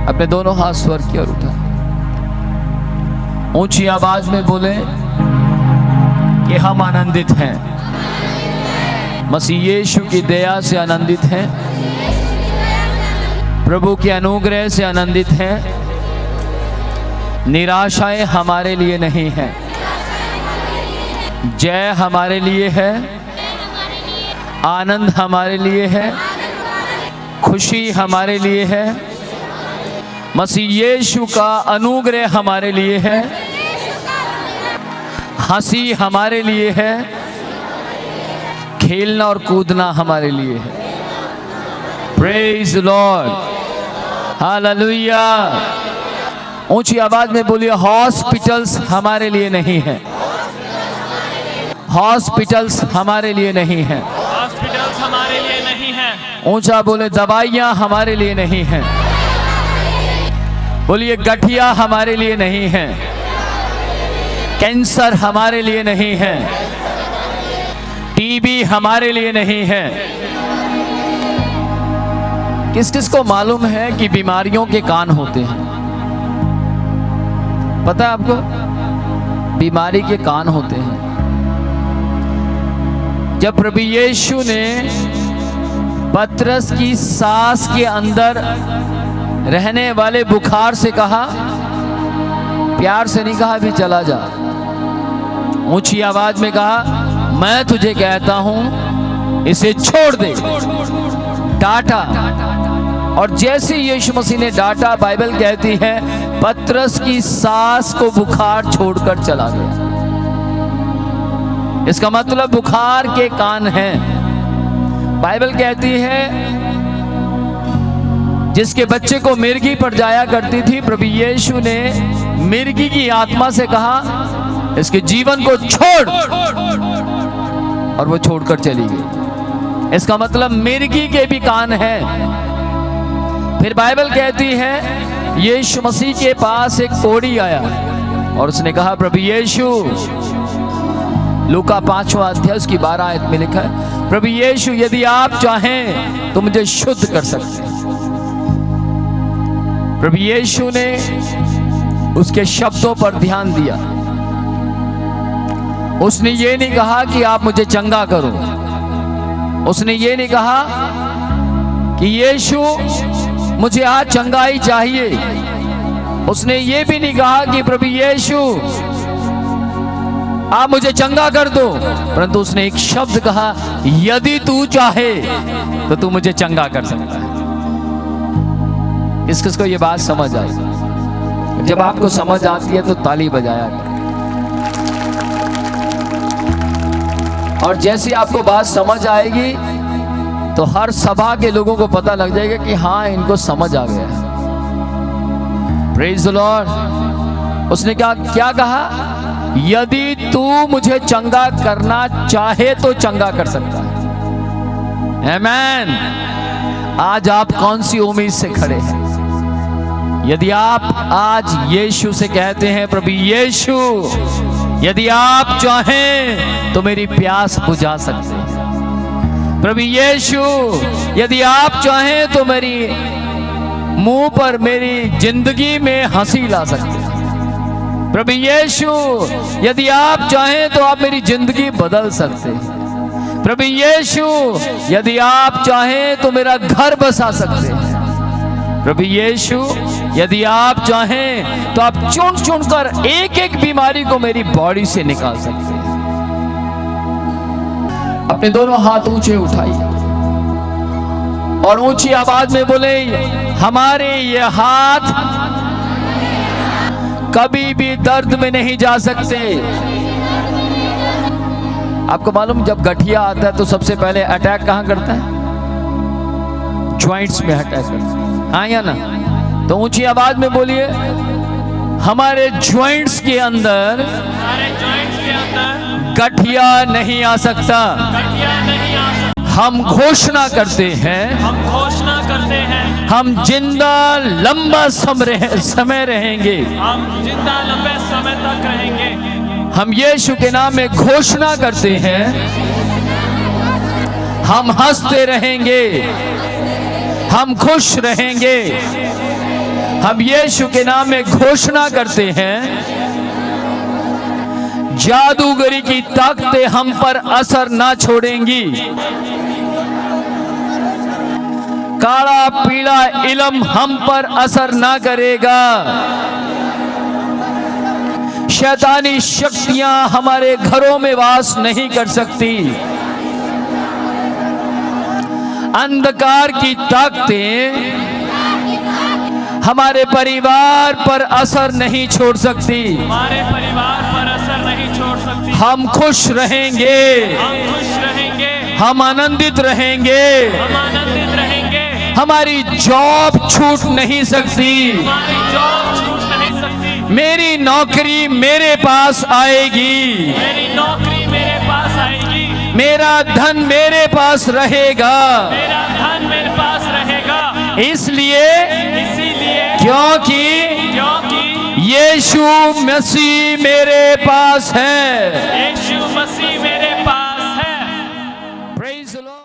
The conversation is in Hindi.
अपने दोनों हाथ स्वर की ओर उठा, ऊंची आवाज में बोले कि हम आनंदित हैं, मसीह यीशु की दया से आनंदित हैं, प्रभु के अनुग्रह से आनंदित हैं। निराशाएं हमारे लिए नहीं है, जय हमारे लिए है, आनंद हमारे लिए है, खुशी हमारे लिए है, मसीह यीशु का अनुग्रह हमारे लिए है, हंसी हमारे लिए है, खेलना और कूदना हमारे लिए है। Praise the Lord, hallelujah. ऊंची आवाज में बोलिए, हॉस्पिटल्स हमारे लिए नहीं है, हॉस्पिटल्स हमारे लिए नहीं है, हॉस्पिटल्स हमारे लिए नहीं है। ऊंचा बोले, दवाइयां हमारे लिए नहीं है, बोलिए गठिया हमारे लिए नहीं है, कैंसर हमारे लिए नहीं है, टीबी हमारे लिए नहीं है। किस किस को मालूम है कि बीमारियों के कान होते हैं? पता है आपको? बीमारी के कान होते हैं। जब प्रभु यीशु ने पतरस की सांस के अंदर रहने वाले बुखार से कहा, प्यार से नहीं कहा अभी चला जा, ऊंची आवाज में कहा, मैं तुझे कहता हूं इसे छोड़ दे, डांटा। और जैसे यीशु मसीह ने डांटा, बाइबल कहती है पतरस की सांस को बुखार छोड़कर चला गया। इसका मतलब बुखार के कान हैं। बाइबल कहती है जिसके बच्चे को मिर्गी पड़ जाया करती थी, प्रभु यीशु ने मिर्गी की आत्मा से कहा इसके जीवन को छोड़, और वो छोड़कर चली गई। इसका मतलब मिर्गी के भी कान हैं। फिर बाइबल कहती है यीशु मसीह के पास एक कोढ़ी आया और उसने कहा, प्रभु यीशु, लूका 5वां अध्याय उसकी 12 आयत में लिखा है, प्रभु यीशु यदि आप चाहें तो मुझे शुद्ध कर सकते हैं। प्रभु यीशु ने उसके शब्दों पर ध्यान दिया। उसने ये नहीं कहा कि आप मुझे चंगा करो, उसने ये नहीं कहा कि यीशु मुझे आज चंगाई चाहिए, उसने ये भी नहीं कहा कि प्रभु यीशु आप मुझे चंगा कर दो, परंतु उसने एक शब्द कहा, यदि तू चाहे तो तू मुझे चंगा कर सकता है। किस किस को ये बात समझ आई? जब आपको समझ आती है तो ताली बजाया करें। और जैसे आपको बात समझ आएगी तो हर सभा के लोगों को पता लग जाएगा कि हाँ, इनको समझ आ गया है। Praise the Lord. उसने क्या कहा? यदि तू मुझे चंगा करना चाहे तो चंगा कर सकता है। आमेन। आज आप कौन सी उम्मीद से खड़े हैं? यदि आप आज यीशु से कहते हैं, प्रभु यीशु यदि आप चाहें तो मेरी प्यास बुझा सकते हैं, प्रभु यीशु यदि आप चाहें तो मेरी मुंह पर, मेरी जिंदगी में हंसी ला सकते हैं, प्रभु यीशु यदि आप चाहें तो आप मेरी जिंदगी बदल सकते हैं, प्रभु यीशु यदि आप चाहें तो मेरा घर बसा सकते हैं, प्रभु यीशु यदि आप चाहें तो आप चुन चुन कर एक एक बीमारी को मेरी बॉडी से निकाल सकते हैं। अपने दोनों हाथ ऊंचे उठाइए और ऊंची आवाज में बोले, हमारे ये हाथ कभी भी दर्द में नहीं जा सकते। आपको मालूम, जब गठिया आता है तो सबसे पहले अटैक कहां करता है? ज्वाइंट्स में अटैक करता है, हाँ या ना? तो ऊंची आवाज में बोलिए, हमारे ज्वाइंट्स के अंदर गठिया नहीं आ सकता। हम घोषणा करते हैं, हम जिंदा लंबा समय रहेंगे, हम जिंदा लंबे समय तक रहेंगे। हम यीशु के नाम में घोषणा करते हैं, हम हंसते रहेंगे, हम खुश रहेंगे, हम यीशु के नाम में घोषणा करते हैं, जादूगरी की ताकतें हम पर असर ना छोड़ेंगी। काला पीला इल्म हम पर असर ना करेगा। शैतानी शक्तियां हमारे घरों में वास नहीं कर सकती। अंधकार की ताकतें हमारे परिवार पर असर नहीं छोड़ सकती। हमारे परिवार पर असर नहीं छोड़ सकती। हम खुश रहेंगे, हम खुश रहेंगे, हम आनंदित रहेंगे। हम आनंदित रहेंगे। हमारी जॉब छूट नहीं सकती। हमारी जॉब छूट नहीं सकती। मेरी नौकरी मेरे पास आएगी। मेरी नौकरी मेरे पास आएगी। मेरा धन मेरे पास रहेगा। मेरा धन मेरे पास रहेगा। इसलिए इसीलिए क्योंकि यीशु मसीह मेरे पास है। यीशु मसीह मेरे पास है। Praise the Lord.